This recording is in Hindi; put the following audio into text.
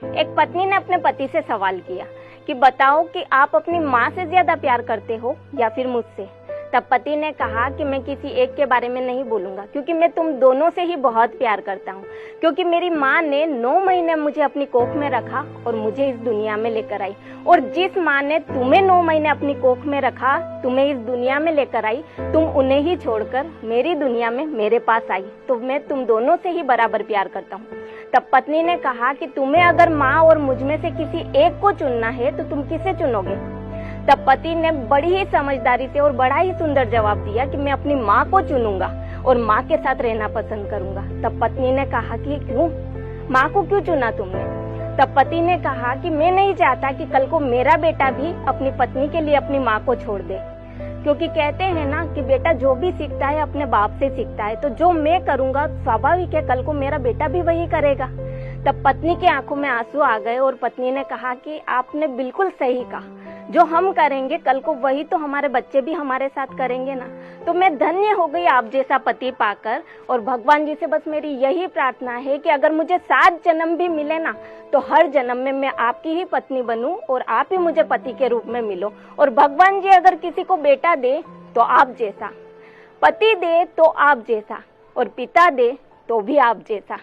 एक पत्नी ने अपने पति से सवाल किया कि बताओ कि आप अपनी माँ से ज्यादा प्यार करते हो या फिर मुझसे। तब पति ने कहा कि मैं किसी एक के बारे में नहीं बोलूंगा, क्योंकि मैं तुम दोनों से ही बहुत प्यार करता हूँ। क्योंकि मेरी माँ ने 9 महीने मुझे अपनी कोख में रखा और मुझे इस दुनिया में लेकर आई, और जिस माँ ने तुम्हें 9 महीने अपनी कोख में रखा, तुम्हें इस दुनिया में लेकर आई, तुम उन्हें ही छोड़कर मेरी दुनिया में मेरे पास आई, तो मैं तुम दोनों से ही बराबर प्यार करता हूँ। तब पत्नी ने कहा कि तुम्हें अगर माँ और मुझ में से किसी एक को चुनना है तो तुम किसे चुनोगे। तब पति ने बड़ी ही समझदारी से और बड़ा ही सुंदर जवाब दिया कि मैं अपनी माँ को चुनूंगा और माँ के साथ रहना पसंद करूंगा। तब पत्नी ने कहा कि क्यों, माँ को क्यों चुना तुमने। तब पति ने कहा कि मैं नहीं चाहता कि कल को मेरा बेटा भी अपनी पत्नी के लिए अपनी माँ को छोड़ दे, क्योंकि कहते हैं ना कि बेटा जो भी सीखता है अपने बाप से सीखता है, तो जो मैं करूंगा स्वाभाविक है कल को मेरा बेटा भी वही करेगा। तब पत्नी की आंखों में आंसू आ गए और पत्नी ने कहा कि आपने बिल्कुल सही कहा, जो हम करेंगे कल को वही तो हमारे बच्चे भी हमारे साथ करेंगे ना। तो मैं धन्य हो गई आप जैसा पति पाकर, और भगवान जी से बस मेरी यही प्रार्थना है कि अगर मुझे 7 जन्म भी मिले ना, तो हर जन्म में मैं आपकी ही पत्नी बनूं और आप ही मुझे पति के रूप में मिलो। और भगवान जी अगर किसी को बेटा दे तो आप जैसा, पति दे तो आप जैसा, और पिता दे तो भी आप जैसा।